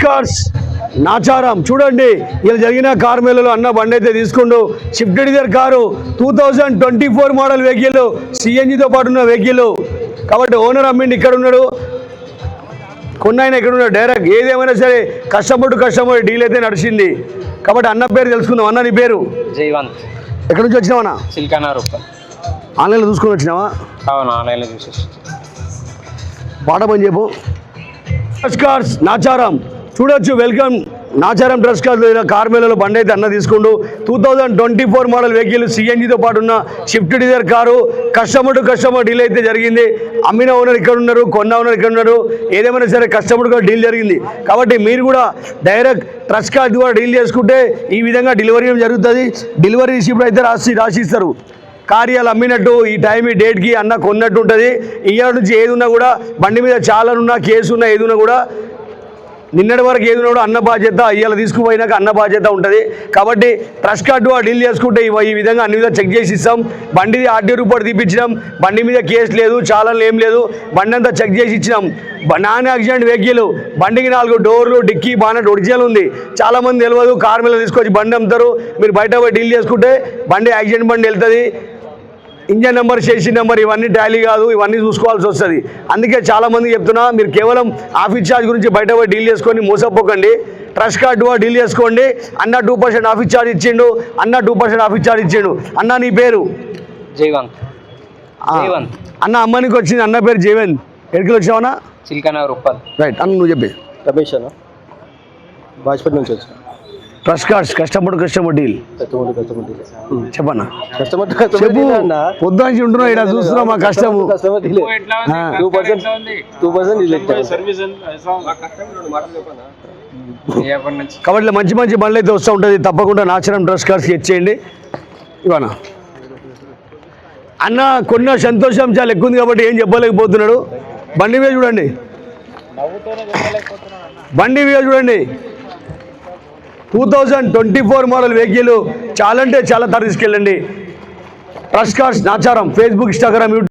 Cars Nacharam చూడండి. ఇలా జరిగిన కార్ మేళలో అన్న బండి అయితే తీసుకుంటూ Swift Dzire car 2024 model vehicle, సిఎన్జితో పాటు ఉన్న వెహికల్. కాబట్టి ఓనర్ అమ్మిండి ఇక్కడ ఉన్నాడు, కొన్నాయన ఇక్కడ ఉన్నాడు. డైరెక్ట్ ఏదేమైనా సరే కస్టమర్ టు కస్టమర్ డీల్ అయితే నడిచింది. కాబట్టి అన్న పేరు తెలుసుకుందాం. అన్న నీ పేరు? జైవంత్. ఎక్కడి నుంచి వచ్చినావన్నా? సిల్కానార్. ఆన్లైన్లో చూసుకొని వచ్చినావా? అవును, ఆన్లైన్లో చూసేసి. పాట పని చెప్పు. డ్రెస్ కార్స్ నాచారం చూడొచ్చు. Welcome Nacharam dress cars car మేళలో బండి అయితే అన్న తీసుకుంటూ 2024 మోడల్ వెహికల్, సిఎన్జితో పాటు ఉన్న Swift Dzire car. Customer to customer deal అయితే జరిగింది. అమ్మిన ఓనర్ ఇక్కడ ఉన్నారు, కొన్న ఓనర్ ఇక్కడ ఉన్నారు. ఏదేమైనా సరే కస్టమర్ కూడా డీల్ జరిగింది. కాబట్టి మీరు కూడా డైరెక్ట్ ట్రస్ట్ కార్డ్ ద్వారా డీల్ చేసుకుంటే ఈ విధంగా డెలివరీ జరుగుతుంది. డెలివరీ రిసిప్ట్ అయితే రాసిస్తారు. కార్యాలు అమ్మినట్టు ఈ టైం ఈ డేట్కి అన్న కొన్నట్టు ఉంటుంది. ఇయ్యాల నుంచి ఏది ఉన్నా కూడా బండి మీద చాలా ఉన్నా కేసు ఉన్నా ఏది ఉన్నా కూడా నిన్నటి వరకు ఏది ఉన్నా కూడా అన్న బాధ్యత, ఇవాళ తీసుకుపోయినాక అన్న బాధ్యత ఉంటుంది. కాబట్టి ట్రస్ట్ కార్డు డీల్ చేసుకుంటే ఈ విధంగా అన్ని విధాలు చెక్ చేసి ఇస్తాం. బండిది ఆర్టీఓ రిపోర్ట్ తీపించినాం. బండి మీద కేసు లేదు, చాలా ఏం లేదు. బండి అంతా చెక్ చేసి ఇచ్చినాం. నాన్ యాక్సిడెంట్ వెహికల్, బండికి 4 డోర్లు, డిక్కీ బానట్ ఒరిజినల్ ఉంది. చాలామంది తెలియదు, కార్ మీద తీసుకొచ్చి బండి అమ్ముతారు. మీరు బయట పోయి డీల్ చేసుకుంటే బండి యాక్సిడెంట్ బండి వెళ్తుంది. ఇంజన్ నెంబర్, చేసిన నెంబర్ ఇవన్నీ టాలీ కాదు, ఇవన్నీ చూసుకోవాల్సి వస్తుంది. అందుకే చాలామంది చెప్తున్నా, మీరు కేవలం ఆఫీస్ ఛార్జ్ గురించి బయట పోయి డీల్ చేసుకొని మోసపోకండి. ట్రస్ట్ కార్డు డీల్ చేసుకోండి. అన్న 2% ఆఫీస్ ఛార్జ్ ఇచ్చిండు, అన్న 2% ఆఫీస్ ఛార్జ్ ఇచ్చిండు. అన్న నీ పేరు? జైవంత్. అన్న అమ్మనికి వచ్చింది, అన్న పేరు జైవంత్. ఎక్కడికి వచ్చావన్నా? సిల్కానార్. రైట్ అన్న, నువ్వు చెప్పి. రమేష్ అన్న, బాజ్పేట నుంచి వచ్చాను. ట్రస్ట్ కార్డ్స్ కస్టమర్ డీల్ చెప్పన్నా. చెప్పు. పొద్దు నుంచి ఉంటున్నా ఇక్కడ చూస్తున్నా మా కష్టము. కాబట్టి మంచి మంచి బండ్లు అయితే వస్తూ ఉంటుంది. తప్పకుండా నాచారం డ్రెస్ కార్డ్స్ ఇచ్చేయండి. ఇవానా అన్న కొన్న సంతోషం చాలా ఎక్కువ ఉంది కాబట్టి ఏం చెప్పలేకపోతున్నాడు. బండి మీద చూడండి, బండి మీద చూడండి. 2024 మోడల్ వెహికల్ చాలా అంటే చాలా తీసుకెళ్ళండి. Trust cards Nacharam. Facebook, Instagram, YouTube.